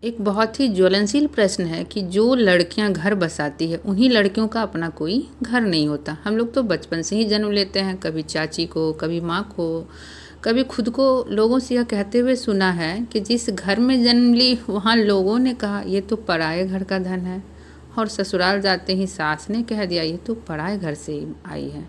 एक बहुत ही ज्वलनशील प्रश्न है कि जो लड़कियां घर बसाती है उन्हीं लड़कियों का अपना कोई घर नहीं होता। हम लोग तो बचपन से ही जन्म लेते हैं, कभी चाची को, कभी माँ को, कभी खुद को लोगों से यह कहते हुए सुना है कि जिस घर में जन्म ली वहाँ लोगों ने कहा ये तो पराए घर का धन है, और ससुराल जाते ही सास ने कह दिया ये तो पराए घर से ही आई है।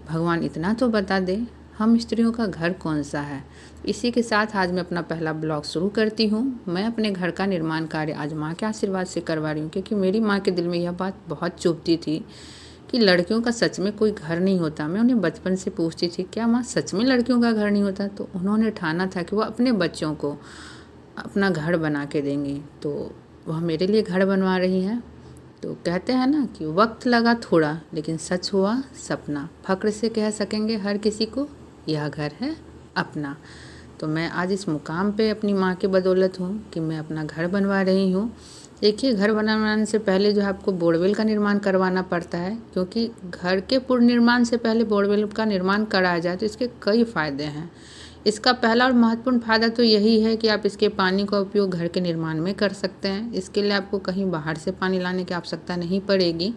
भगवान इतना तो बता दे हम स्त्रियों का घर कौन सा है। इसी के साथ आज मैं अपना पहला ब्लॉग शुरू करती हूँ। मैं अपने घर का निर्माण कार्य आज माँ के आशीर्वाद से करवा रही हूँ, क्योंकि मेरी माँ के दिल में यह बात बहुत चुभती थी कि लड़कियों का सच में कोई घर नहीं होता। मैं उन्हें बचपन से पूछती थी क्या माँ सच में लड़कियों का घर नहीं होता, तो उन्होंने ठाना था कि वह अपने बच्चों को अपना घर बना के देंगी, तो वह मेरे लिए घर बनवा रही हैं। तो कहते हैं ना कि वक्त लगा थोड़ा लेकिन सच हुआ सपना। फ़ख्र से कह सकेंगे हर किसी को यह घर है अपना। तो मैं आज इस मुकाम पे अपनी माँ के बदौलत हूँ कि मैं अपना घर बनवा रही हूँ। देखिए, घर बनाने से पहले जो है आपको बोरवेल का निर्माण करवाना पड़ता है, क्योंकि घर के पूर्ण निर्माण से पहले बोरवेल का निर्माण कराया जाए तो इसके कई फ़ायदे हैं। इसका पहला और महत्वपूर्ण फ़ायदा तो यही है कि आप इसके पानी का उपयोग घर के निर्माण में कर सकते हैं। इसके लिए आपको कहीं बाहर से पानी लाने की आवश्यकता नहीं पड़ेगी।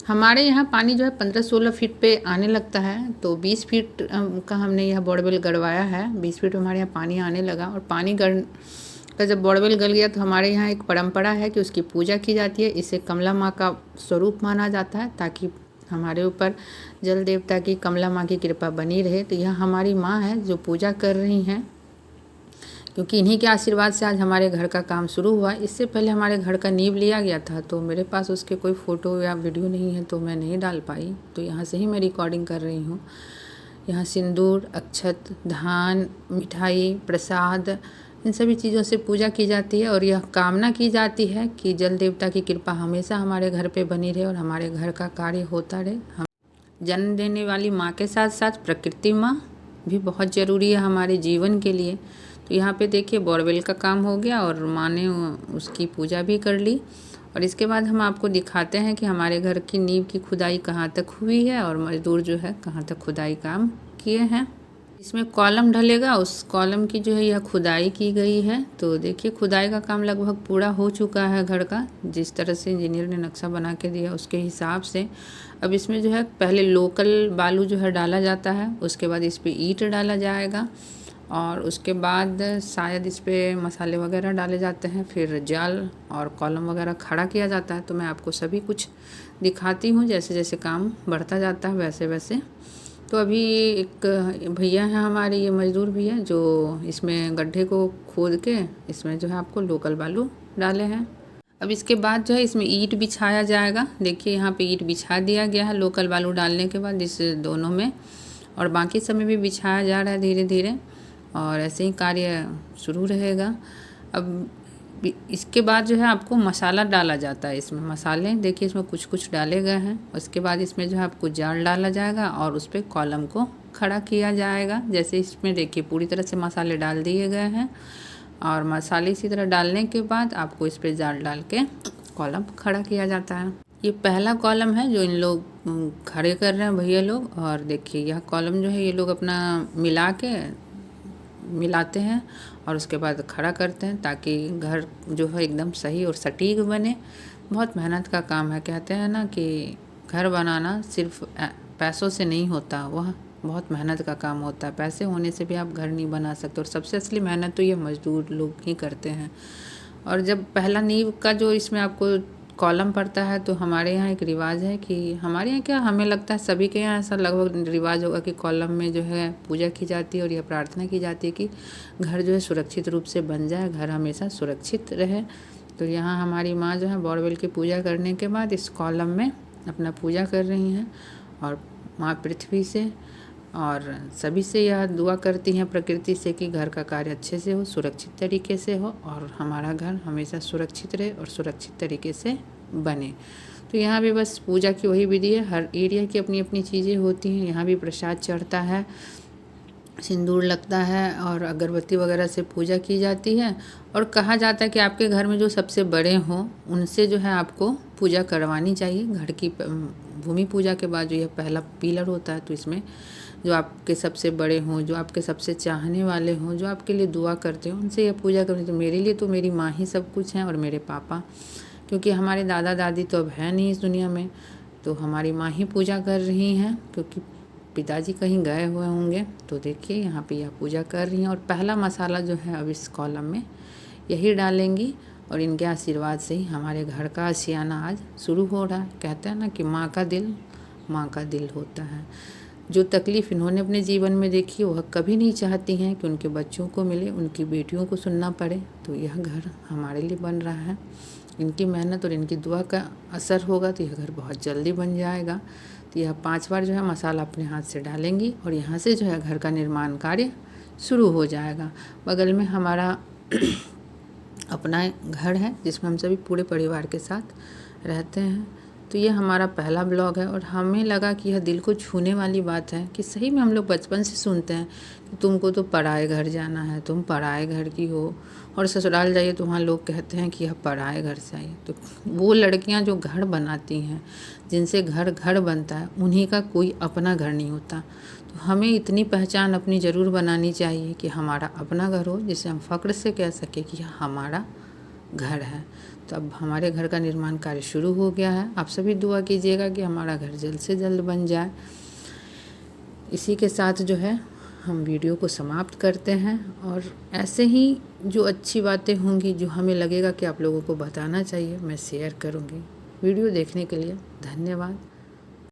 हमारे यहाँ पानी जो है 15-16 फीट पे आने लगता है, तो 20 फीट का हमने यह बोरवेल गड़वाया है। 20 फीट में हमारे यहाँ पानी आने लगा, और पानी का जब बोरवेल गल गया तो हमारे यहाँ एक परंपरा है कि उसकी पूजा की जाती है। इसे कमला माँ का स्वरूप माना जाता है, ताकि हमारे ऊपर जल देवता की, कमला माँ की कृपा बनी रहे। तो यह हमारी माँ है जो पूजा कर रही हैं, क्योंकि इन्हीं के आशीर्वाद से आज हमारे घर का काम शुरू हुआ। इससे पहले हमारे घर का नींव लिया गया था, तो मेरे पास उसके कोई फ़ोटो या वीडियो नहीं है, तो मैं नहीं डाल पाई। तो यहाँ से ही मैं रिकॉर्डिंग कर रही हूँ। यहाँ सिंदूर, अक्षत, धान, मिठाई, प्रसाद, इन सभी चीज़ों से पूजा की जाती है, और यह कामना की जाती है कि जल देवता की कृपा हमेशा हमारे घर पे बनी रहे और हमारे घर का कार्य होता रहे। हम जन्म देने वाली माँ के साथ साथ प्रकृति माँ भी बहुत ज़रूरी है हमारे जीवन के लिए। तो यहाँ पे देखिए बोरवेल का काम हो गया और माँ ने उसकी पूजा भी कर ली। और इसके बाद हम आपको दिखाते हैं कि हमारे घर की नींव की खुदाई कहाँ तक हुई है और मज़दूर जो है कहाँ तक खुदाई काम किए हैं। इसमें कॉलम ढलेगा, उस कॉलम की जो है यह खुदाई की गई है। तो देखिए खुदाई का काम लगभग पूरा हो चुका है घर का, जिस तरह से इंजीनियर ने नक्शा बना के दिया उसके हिसाब से। अब इसमें जो है पहले लोकल बालू जो है डाला जाता है, उसके बाद इस पर ईंट डाला जाएगा, और उसके बाद शायद इस पर मसाले वगैरह डाले जाते हैं, फिर जाल और कॉलम वगैरह खड़ा किया जाता है। तो मैं आपको सभी कुछ दिखाती हूँ, जैसे जैसे काम बढ़ता जाता है वैसे वैसे। तो अभी एक भैया हैं हमारे, ये मज़दूर भैया, जो इसमें गड्ढे को खोद के इसमें जो है आपको लोकल बालू डाले हैं। अब इसके बाद जो है इसमें ईंट बिछाया जाएगा। देखिए यहाँ पे ईंट बिछा दिया गया है लोकल बालू डालने के बाद इस दोनों में, और बाकी समय भी बिछाया जा रहा है धीरे धीरे, और ऐसे ही कार्य शुरू रहेगा। अब इसके बाद जो है आपको मसाला डाला जाता है। इसमें मसाले देखिए इसमें कुछ कुछ डाले गए हैं। उसके बाद इसमें जो है आपको जाल डाला जाएगा और उस पर कॉलम को खड़ा किया जाएगा। जैसे इसमें देखिए पूरी तरह से मसाले डाल दिए गए हैं, और मसाले इसी तरह डालने के बाद आपको इस पर जाल डाल के कॉलम खड़ा किया जाता है। ये पहला कॉलम है जो इन लोग खड़े कर रहे हैं भैया लोग। और देखिए यह कॉलम जो है ये लोग अपना मिलाते हैं और उसके बाद खड़ा करते हैं, ताकि घर जो है एकदम सही और सटीक बने। बहुत मेहनत का काम है। कहते हैं ना कि घर बनाना सिर्फ पैसों से नहीं होता, वह बहुत मेहनत का काम होता है। पैसे होने से भी आप घर नहीं बना सकते, और सबसे असली मेहनत तो ये मज़दूर लोग ही करते हैं। और जब पहला नींव का जो इसमें आपको कॉलम पड़ता है, तो हमारे यहाँ एक रिवाज है कि हमारे यहाँ क्या, हमें लगता है सभी के यहाँ ऐसा लगभग रिवाज होगा कि कॉलम में जो है पूजा की जाती है और यह प्रार्थना की जाती है कि घर जो है सुरक्षित रूप से बन जाए, घर हमेशा सुरक्षित रहे। तो यहाँ हमारी माँ जो है बोरवेल की पूजा करने के बाद इस कॉलम में अपना पूजा कर रही हैं, और माँ पृथ्वी से और सभी से यह दुआ करती हैं प्रकृति से कि घर का कार्य अच्छे से हो, सुरक्षित तरीके से हो, और हमारा घर हमेशा सुरक्षित रहे और सुरक्षित तरीके से बने। तो यहाँ भी बस पूजा की वही विधि है। हर एरिया की अपनी अपनी चीज़ें होती हैं। यहाँ भी प्रसाद चढ़ता है, सिंदूर लगता है, और अगरबत्ती वगैरह से पूजा की जाती है। और कहा जाता है कि आपके घर में जो सबसे बड़े हों उनसे जो है आपको पूजा करवानी चाहिए। घर की भूमि पूजा के बाद जो यह पहला पिलर होता है, तो इसमें जो आपके सबसे बड़े हों, जो आपके सबसे चाहने वाले हों, जो आपके लिए दुआ करते हों, उनसे यह पूजा करनी। तो मेरे लिए तो मेरी माँ ही सब कुछ हैं और मेरे पापा, क्योंकि हमारे दादा दादी तो अब है नहीं इस दुनिया में, तो हमारी माँ ही पूजा कर रही हैं, क्योंकि पिताजी कहीं गए हुए होंगे। तो देखिए यहाँ पे यह पूजा कर रही हैं और पहला मसाला जो है अब इस कॉलम में यही डालेंगी और इनके आशीर्वाद से ही हमारे घर का आशियाना आज शुरू हो रहा है। कहते हैं ना कि माँ का दिल होता है। जो तकलीफ़ इन्होंने अपने जीवन में देखी वह कभी नहीं चाहती हैं कि उनके बच्चों को मिले, उनकी बेटियों को सुनना पड़े। तो यह घर हमारे लिए बन रहा है। इनकी मेहनत और इनकी दुआ का असर होगा तो यह घर बहुत जल्दी बन जाएगा। तो यह 5 बार जो है मसाला अपने हाथ से डालेंगी और यहाँ से जो है घर का निर्माण कार्य शुरू हो जाएगा। बगल में हमारा अपना घर है जिसमें हम सभी पूरे परिवार के साथ रहते हैं। तो ये हमारा पहला ब्लॉग है और हमें लगा कि यह दिल को छूने वाली बात है कि सही में हम लोग बचपन से सुनते हैं कि तुमको तो पराए घर जाना है, तुम पराए घर की हो, और ससुराल जाइए तो वहाँ लोग कहते हैं कि यह पराए घर से आई। तो वो लड़कियाँ जो घर बनाती हैं, जिनसे घर बनता है, उन्हीं का कोई अपना घर नहीं होता। तो हमें इतनी पहचान अपनी ज़रूर बनानी चाहिए कि हमारा अपना घर हो, जिसे हम फ़ख्र से कह सकें कि यह हमारा घर है। तो अब हमारे घर का निर्माण कार्य शुरू हो गया है। आप सभी दुआ कीजिएगा कि हमारा घर जल्द से जल्द बन जाए। इसी के साथ जो है हम वीडियो को समाप्त करते हैं और ऐसे ही जो अच्छी बातें होंगी, जो हमें लगेगा कि आप लोगों को बताना चाहिए, मैं शेयर करूँगी। वीडियो देखने के लिए धन्यवाद।